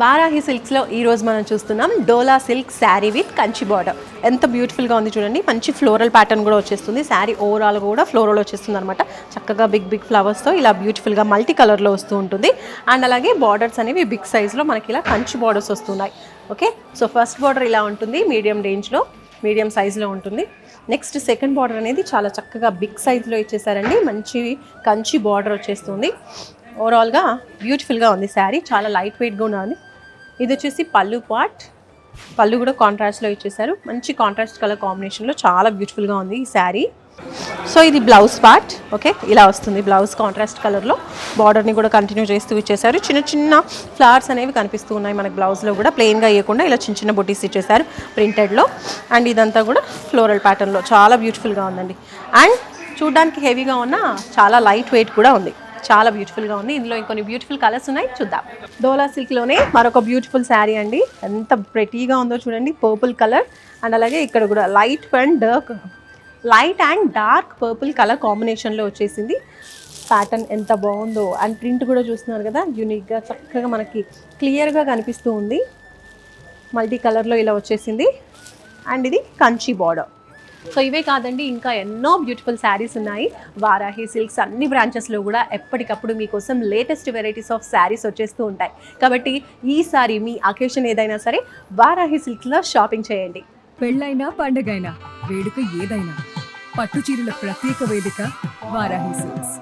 వారాహి సిల్క్స్లో ఈరోజు మనం చూస్తున్నాం Dola silk saree with Kanchi border. ఎంత బ్యూటిఫుల్గా ఉంది చూడండి. మంచి ఫ్లోరల్ ప్యాటర్న్ కూడా వచ్చేస్తుంది. శారీ ఓవరాల్ కూడా ఫ్లోరల్ వచ్చేస్తుంది అనమాట. చక్కగా బిగ్ బిగ్ ఫ్లవర్స్తో ఇలా బ్యూటిఫుల్గా మల్టీ కలర్లో వస్తూ ఉంటుంది. అండ్ అలాగే బార్డర్స్ అనేవి బిగ్ సైజ్లో మనకి ఇలా కంచి బార్డర్స్ వస్తున్నాయి. ఓకే, సో ఫస్ట్ బార్డర్ ఇలా ఉంటుంది, మీడియం రేంజ్లో మీడియం సైజులో ఉంటుంది. నెక్స్ట్ సెకండ్ బార్డర్ అనేది చాలా చక్కగా బిగ్ సైజులో ఇచ్చేసారండి. మంచి కంచి బార్డర్ వచ్చేస్తుంది. ఓవరాల్గా బ్యూటిఫుల్గా ఉంది శారీ, చాలా లైట్ వెయిట్గా ఉంది. ఇది వచ్చేసి పళ్ళు పార్ట్. పళ్ళు కూడా కాంట్రాస్ట్లో ఇచ్చేసారు. మంచి కాంట్రాస్ట్ కలర్ కాంబినేషన్లో చాలా బ్యూటిఫుల్గా ఉంది ఈ శారీ. సో ఇది బ్లౌజ్ పార్ట్. ఓకే, ఇలా వస్తుంది బ్లౌజ్ కాంట్రాస్ట్ కలర్లో. బార్డర్ని కూడా కంటిన్యూ చేస్తూ ఇచ్చేసారు. చిన్న చిన్న ఫ్లవర్స్ అనేవి కనిపిస్తూ ఉన్నాయి మనకి బ్లౌజ్లో కూడా. ప్లెయిన్గా ఇవ్వకుండా ఇలా చిన్న చిన్న బుటీస్ ఇచ్చేసారు ప్రింటెడ్లో. అండ్ ఇదంతా కూడా ఫ్లోరల్ ప్యాటర్న్లో చాలా బ్యూటిఫుల్గా ఉందండి. అండ్ చూడ్డానికి హెవీగా ఉన్న చాలా లైట్ వెయిట్ కూడా ఉంది. చాలా బ్యూటిఫుల్గా ఉంది. ఇందులో ఇంకొన్ని బ్యూటిఫుల్ కలర్స్ ఉన్నాయి, చూద్దాం. డోలా సిల్క్లోనే మరొక బ్యూటిఫుల్ శారీ అండి. ఎంత ప్రెటీగా ఉందో చూడండి. పర్పుల్ కలర్ అండ్ అలాగే ఇక్కడ కూడా light and dark purple colour కాంబినేషన్లో వచ్చేసింది. ప్యాటర్న్ ఎంత బాగుందో. అండ్ ప్రింట్ కూడా చూస్తున్నారు కదా, యూనిక్గా చక్కగా మనకి క్లియర్గా కనిపిస్తూ ఉంది. మల్టీ కలర్లో ఇలా వచ్చేసింది. అండ్ ఇది కంచి బార్డర్. సో ఇవే కాదండి, ఇంకా ఎన్నో బ్యూటిఫుల్ శారీస్ ఉన్నాయి. వారాహి సిల్క్స్ అన్ని బ్రాంచెస్లో కూడా ఎప్పటికప్పుడు మీకోసం లేటెస్ట్ వెరైటీస్ ఆఫ్ శారీస్ వచ్చేస్తూ ఉంటాయి. కాబట్టి ఈసారి మీ అకేషన్ ఏదైనా సరే వారాహి సిల్క్స్లో షాపింగ్ చేయండి. పెళ్ళైనా పండగైనా వేడుక ఏదైనా పట్టు చీరల ప్రత్యేక వేదిక వారాహి సిల్క్స్.